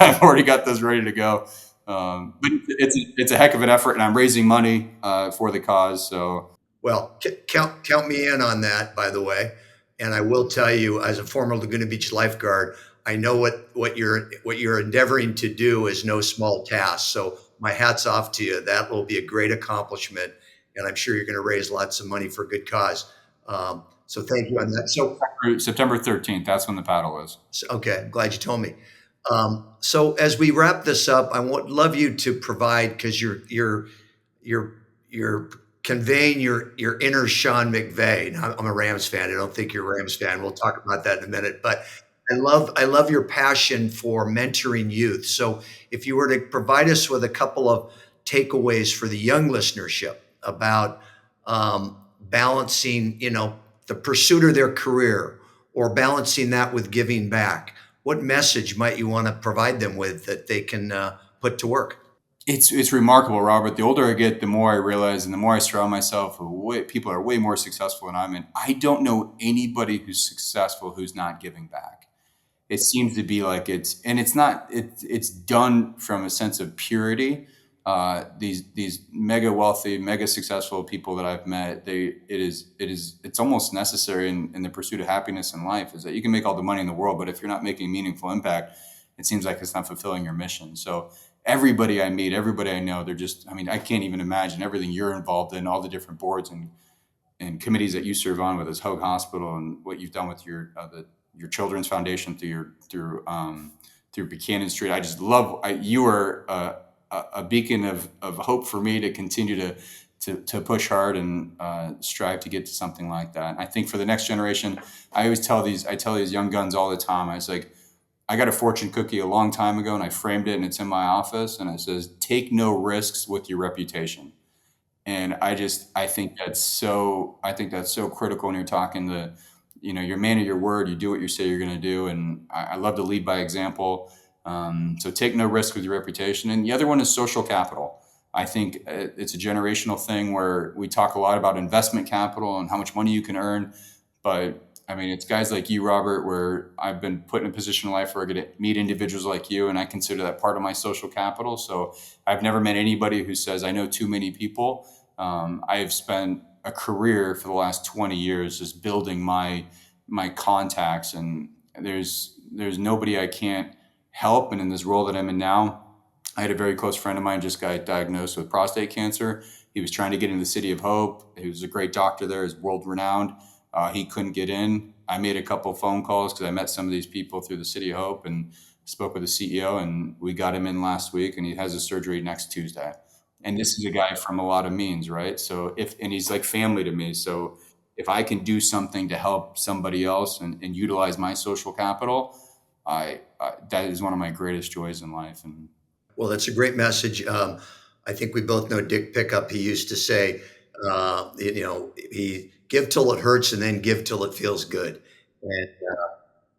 I've already got those ready to go. But it's a heck of an effort, and I'm raising money for the cause. So Well, count me in on that, by the way. And I will tell you, as a former Laguna Beach lifeguard, I know what you're endeavoring to do is no small task. So my hat's off to you. That will be a great accomplishment, and I'm sure you're going to raise lots of money for a good cause. So thank you on that. September 13th, that's when the paddle is. Okay, I'm glad you told me. So as we wrap this up, I would love you to provide, because you're conveying your inner Sean McVay. Now, I'm a Rams fan. I don't think you're a Rams fan. We'll talk about that in a minute. But I love your passion for mentoring youth. So if you were to provide us with a couple of takeaways for the young listenership about balancing, the pursuit of their career, or balancing that with giving back, what message might you want to provide them with that they can put to work? It's remarkable, Robert. The older I get, the more I realize, and the more I surround myself with people are way more successful than I'm in. I don't know anybody who's successful who's not giving back. It seems to be like it's not, it's done from a sense of purity. These mega wealthy, mega successful people that I've met, it's almost necessary in the pursuit of happiness in life, is that you can make all the money in the world, but if you're not making meaningful impact, it seems like it's not fulfilling your mission. So everybody I meet, everybody I know, they're just, I mean, I can't even imagine everything you're involved in, all the different boards and committees that you serve on with this Hoag Hospital, and what you've done with your children's foundation through Buchanan Street. I just love, you are a beacon of hope for me to continue to push hard and strive to get to something like that. I think for the next generation, I tell these young guns all the time. I was like, I got a fortune cookie a long time ago, and I framed it, and it's in my office, and it says, "Take no risks with your reputation." And I think that's so critical when you're talking you're a man of your word. You do what you say you're going to do. And I love to lead by example. So take no risk with your reputation. And the other one is social capital. I think it's a generational thing where we talk a lot about investment capital and how much money you can earn. But I mean, it's guys like you, Robert, where I've been put in a position in life where I get to meet individuals like you, and I consider that part of my social capital. So I've never met anybody who says, I know too many people. I have spent a career for the last 20 years just building my contacts, and there's nobody I can't help. And in this role that I'm in now, I had a very close friend of mine just got diagnosed with prostate cancer. He was trying to get into the City of Hope. He was a great doctor there, is world renowned. He couldn't get in. I made a couple phone calls because I met some of these people through the City of Hope and spoke with the CEO, and we got him in last week, and he has his surgery next Tuesday. And this is a guy from a lot of means, right? So and he's like family to me. So if I can do something to help somebody else and utilize my social capital, that is one of my greatest joys in life. And Well, that's a great message. I think we both know Dick Pickup. He used to say, he give till it hurts and then give till it feels good. And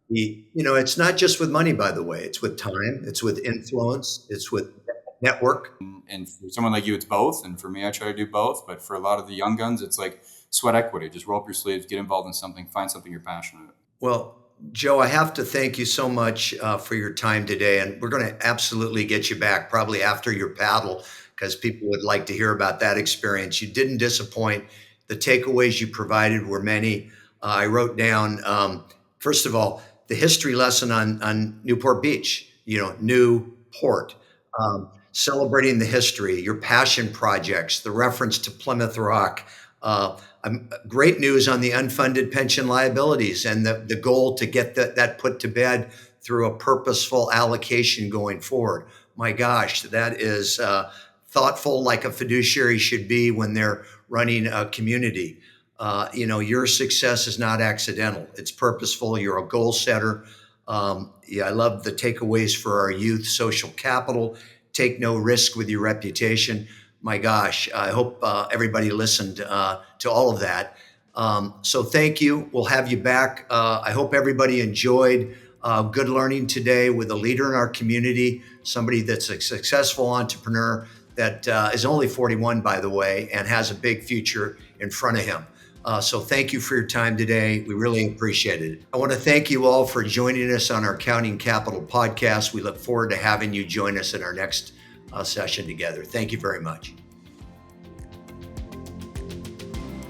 it's not just with money, by the way. It's with time. It's with influence. It's with network. and for someone like you, it's both. And for me, I try to do both. But for a lot of the young guns, it's like sweat equity. Just roll up your sleeves, get involved in something, find something you're passionate about. Well, Joe, I have to thank you so much for your time today. And we're going to absolutely get you back probably after your paddle because people would like to hear about that experience. You didn't disappoint. The takeaways you provided were many. I wrote down, first of all, the history lesson on Newport Beach, Newport, celebrating the history, your passion projects, the reference to Plymouth Rock, great news on the unfunded pension liabilities and the goal to get that put to bed through a purposeful allocation going forward. My gosh, that is thoughtful, like a fiduciary should be when they're running a community. Your success is not accidental. It's purposeful. You're a goal setter. I love the takeaways for our youth: social capital, take no risk with your reputation. My gosh, I hope everybody listened to all of that. So thank you. We'll have you back. I hope everybody enjoyed good learning today with a leader in our community, somebody that's a successful entrepreneur that is only 41, by the way, and has a big future in front of him. So thank you for your time today. We really appreciate it. I want to thank you all for joining us on our Counting Capital podcast. We look forward to having you join us in our next session together. Thank you very much.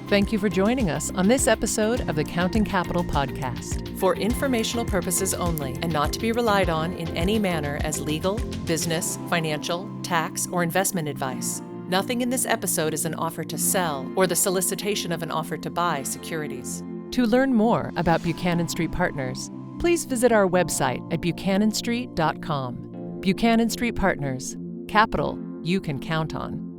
Thank you for joining us on this episode of the Counting Capital podcast. For informational purposes only and not to be relied on in any manner as legal, business, financial, tax, or investment advice. Nothing in this episode is an offer to sell or the solicitation of an offer to buy securities. To learn more about Buchanan Street Partners, please visit our website at buchananstreet.com. Buchanan Street Partners, capital you can count on.